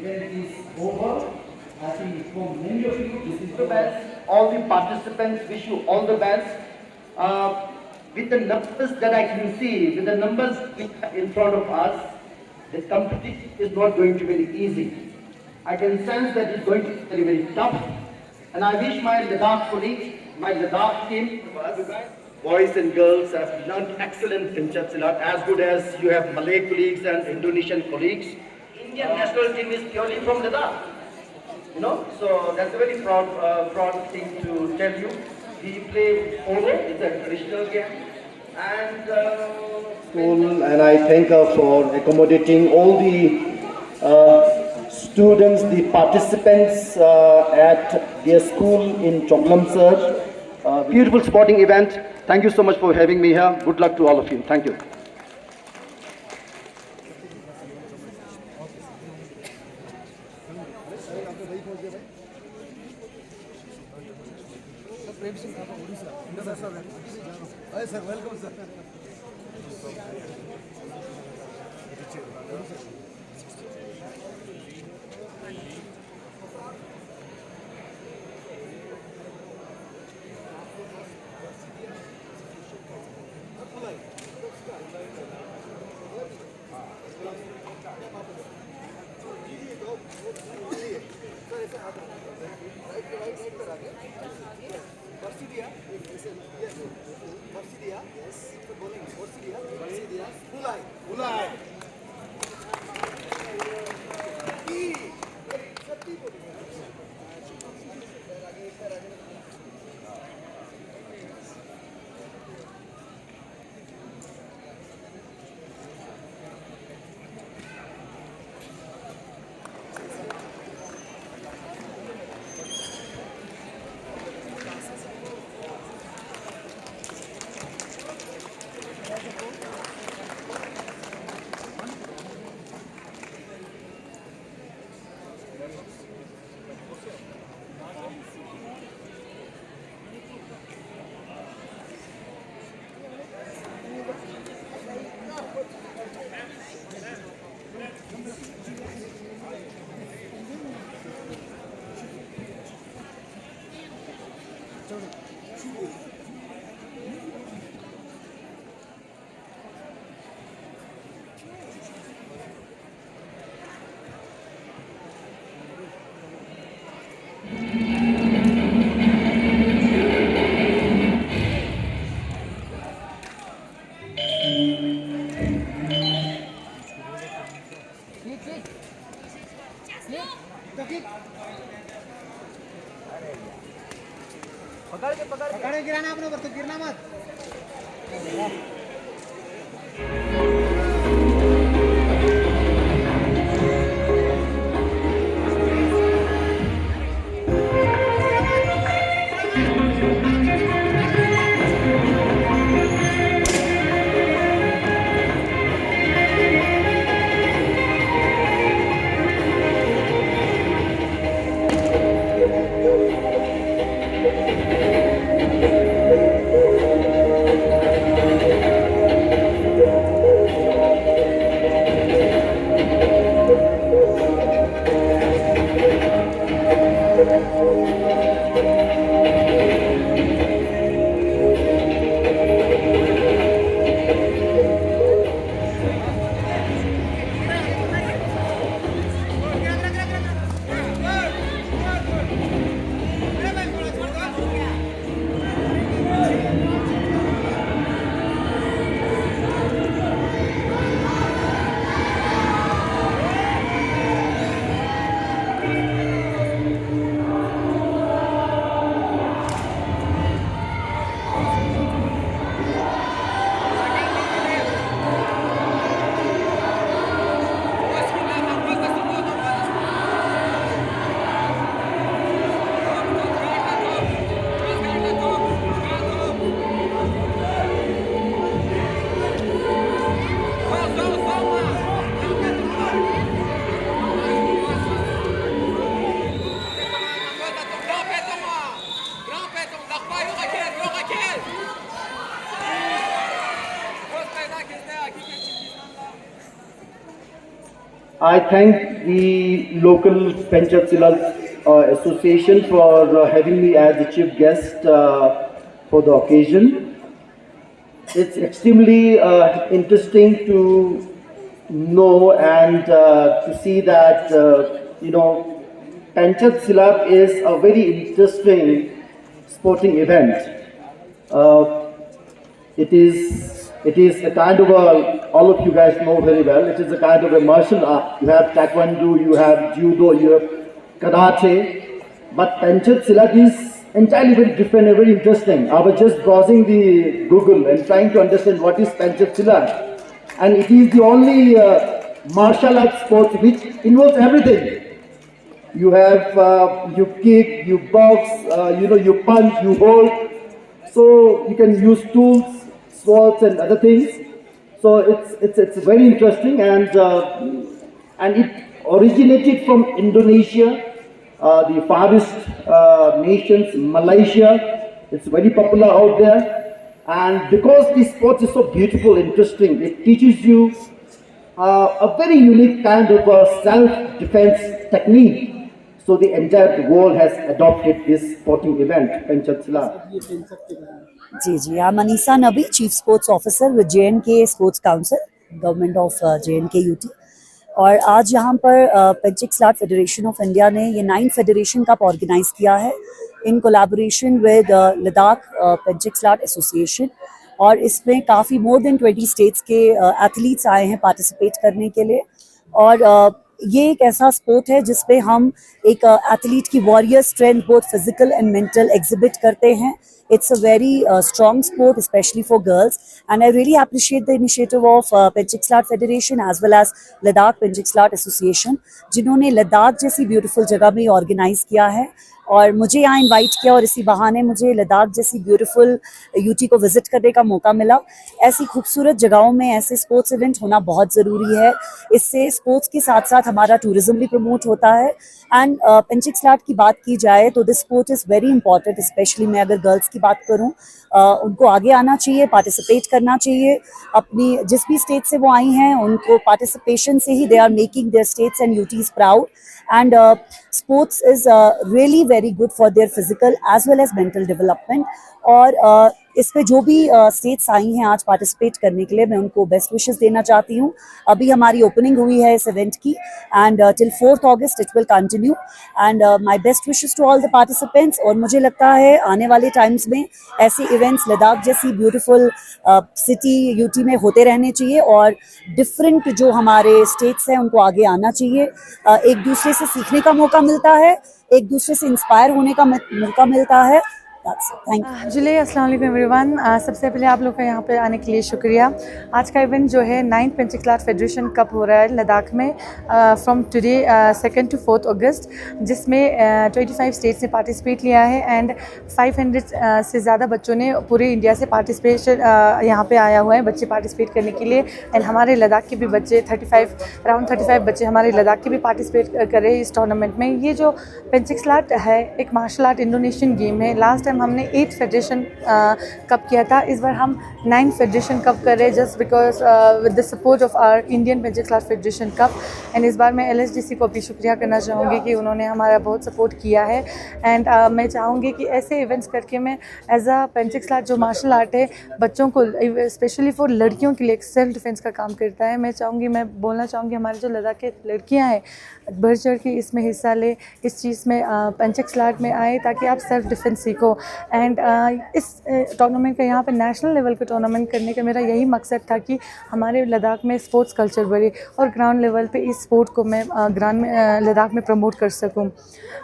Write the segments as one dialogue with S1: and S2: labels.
S1: event is over. I think for many of you, this is the best. All the participants wish you all the best. With the numbers that I can see, with the numbers in front of us, the competition is not going to be easy. I can sense that it's going to be very, very tough. And I wish my Ladakh colleagues, my Ladakh team, boys and girls have learned excellent Pinchak Silat, as good as you have Malay colleagues and Indonesian colleagues. Indian national team is purely from Ladakh. So that's a very proud thing to tell you. We play polo, it's a traditional game. And I thank her for accommodating all the students, the participants at their school in Choklamsar. Beautiful sporting event. Thank you so much for having me here. Good luck to all of you. Thank you.
S2: Sir, welcome, sir. पकड़ के गिराना अपने ऊपर तो गिरना मत।
S1: I thank the local Penchat Silat Association for having me as the chief guest for the occasion. It's extremely interesting to know and to see that Penchat Silat is a very interesting sporting event. It is a kind of a, all of you guys know very well, it is a kind of a martial art. You have taekwondo, you have judo, you have karate, but Penchat Silat is entirely very different and very interesting. I was just browsing the Google and trying to understand what is Penchat Silat, and it is the only martial art sport which involves everything. You have, you kick, you box, you punch, you hold, so you can use tools, swords and other things. So it's very interesting, and it originated from Indonesia, the Far East nations, Malaysia. It's very popular out there, and because this sport is so beautiful, interesting, it teaches you a very unique kind of self-defense technique. So the entire world has adopted this sporting event, Penchat Silat.
S3: Ji, I'm Anisa Nabi, Chief Sports Officer with J&K Sports Council, Government of J&K UT. और आज यहाँ पर pencak silat federation of India ने ये 9th federation cup organise किया है in collaboration with Ladakh pencak silat association, और इसमें काफ़ी मोर देन 20 स्टेट्स के एथलीट्स आए हैं पार्टिसिपेट करने के लिए। और ये एक ऐसा स्पोर्ट है जिसपे हम एक एथलीट की warrior strength both physical and mental exhibit करते हैं। It's a very strong sport, especially for girls, and I really appreciate the initiative of Penchat Silat Federation as well as Ladakh Penchat Silat Association, जिन्होंने लद्दाख जैसी beautiful जगह में organise किया है और मुझे यहाँ इनवाइट किया, और इसी बहाने मुझे लद्दाख जैसी ब्यूटीफुल यूटी को विजिट करने का मौका मिला। ऐसी खूबसूरत जगहों में ऐसे स्पोर्ट्स इवेंट होना बहुत ज़रूरी है। इससे स्पोर्ट्स के साथ साथ हमारा टूरिज्म भी प्रमोट होता है। एंड पेंचेट सिलाट की बात की जाए तो this sport is very important, specially मैं अगर गर्ल्स की बात करूँ, उनको आगे आना चाहिए, पार्टिसिपेट करना चाहिए। अपनी जिस भी स्टेट से वो आई हैं उनको पार्टिसिपेशन से ही they are making their states and UTs proud. And sports is really very good for their physical as well as mental development. और इस पे जो भी स्टेट्स आई हैं आज पार्टिसिपेट करने के लिए, मैं उनको बेस्ट विशेस देना चाहती हूँ। अभी हमारी ओपनिंग हुई है इस इवेंट की, and till 4th August it will continue, and my best wishes to all the participants. और मुझे लगता है आने वाले टाइम्स में ऐसे इवेंट्स लद्दाख जैसी ब्यूटीफुल सिटी यूटी में होते रहने चाहिए, और डिफरेंट जो हमारे स्टेट्स हैं उनको आगे आना चाहिए। एक दूसरे से सीखने का मौका मिलता है, एक दूसरे से इंस्पायर होने का मौका मिलता है। Thank you.
S4: जुले अस्सलाम वालेकुम एवरीवन। सबसे पहले आप लोग का यहाँ पे आने के लिए शुक्रिया। आज का इवेंट जो है 9th पेंचेट सिलाट फेडरेशन कप हो रहा है लद्दाख में from today 2nd to 4th August, जिसमें 25 स्टेट्स ने पार्टिसिपेट लिया है एंड 500 से ज़्यादा बच्चों ने पूरे इंडिया से पार्टिसिपेशन यहाँ पे आया हुआ है बच्चे पार्टिसिपेट करने के लिए। एंड हमारे लद्दाख के भी बच्चे अराउंड 35 बच्चे हमारे लद्दाख के भी पार्टिसिपेट कर रहे हैं इस टूर्नामेंट में। ये जो पेंचेट सिलाट है एक मार्शल आर्ट इंडोनेशियन गेम है। लास्ट हमने 8th फेडरेशन कप किया था, इस बार हम 9th फेडरेशन कप कर रहे हैं just because with the support of our Indian pencak silat federation cup. And इस बार मैं LSDC को भी शुक्रिया करना चाहूँगी कि उन्होंने हमारा बहुत सपोर्ट किया है। एंड मैं चाहूँगी कि ऐसे इवेंट्स करके मैं एज अ पेंचेट सिलाट जो मार्शल आर्ट है बच्चों को स्पेशली फॉर लड़कियों के लिए एक सेल्फ डिफेंस का काम करता है। मैं बोलना चाहूँगी हमारे जो लद्दाख के लड़कियाँ हैं बढ़ चढ़ के इसमें हिस्सा ले, इस चीज़ में पेंचेट सिलाट में आए ताकि आप सेल्फ डिफेंस सीखो। एंड इस टूर्नामेंट का यहाँ पे नेशनल लेवल का टूर्नामेंट करने का मेरा यही मकसद था कि हमारे लद्दाख में स्पोर्ट्स कल्चर बढ़े और ग्राउंड लेवल पे इस स्पोर्ट को मैं लद्दाख में प्रमोट कर सकूँ।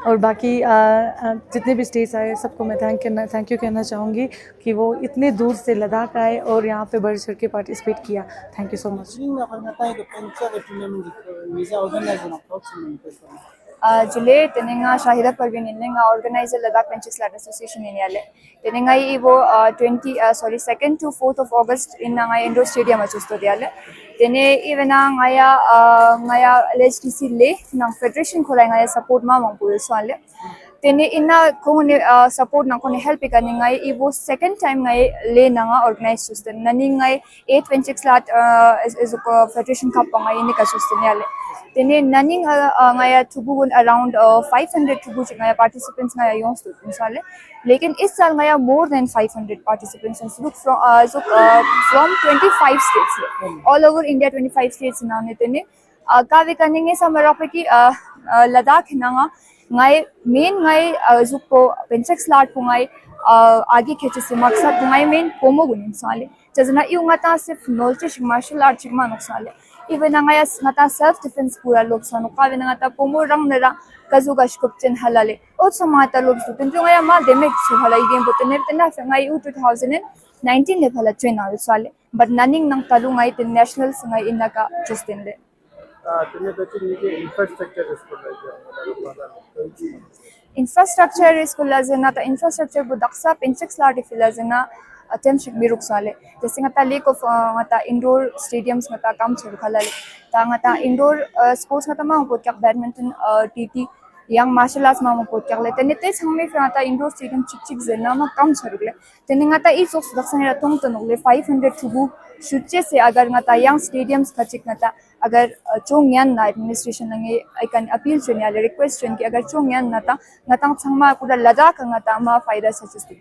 S4: और बाकी जितने भी स्टेट्स आए सबको मैं थैंक यू कहना चाहूँगी कि वो इतने दूर से लद्दाख आए और यहाँ पे बढ़ चढ़ के पार्टिसिपेट किया। Thank you so much.
S5: Jule teninga Shahida Parvin inninga organizer Ladakh Penchat Silat Association inyale teninga ivo 2nd to 4th of August inanga indoor stadium achusto diale tene evena ngaya LHDC le nang federation kholai ngaya support ma mangpul swale tene ina kone support na kone help ka ni ngai ibo second time ngai le na nga organize sustain nani ngai 826 lat is a federation cup ngai ni ka sustain yale tene nani ngai tubugun around 500 tubu ngai participants ngai yong students wale lekin is saal ngai more than 500 participants and look from 25 states all over India 25 states na ne tene ka we kaninge samara pe ki Ladakh na nga ngai main ngai zuko penchak slot ko ngai आगे खेचे से मकसद नgai main pomo gunin sale chazna yu ngata sif knowledge martial art chima noksale even ngai ngata self defense pura lok sanu ka ven ngata pomo rang nera kazu ga shkupchen halale o samata lok su tin ngai ma damage su halai game botene tena ngai u 2019 level train na sale but naning nang talu ngai international ngai inaka justin le infrastructure is kulazena ta infrastructure budaksa penchek slot ifilazena attempt shik biruk sale jese ngata lake of ngata indoor stadiums ngata kam chur khalale ta ngata indoor sports ngata ma pot kak badminton tt yang martial arts ma pot kak le tene te changme ngata indoor stadium chik chik zena ma kam churule tene ngata i sok sudaksana tong tonole 500 thubu शुचे से अगर ngata yang stadiums khachik ngata अगर चोंगयान ना administration नंगे I can appeal Chuniya request चुन कि अगर चोंगयान ना ता ngata changma kuda Ladakh ngata ma फायदा सचुस्तिक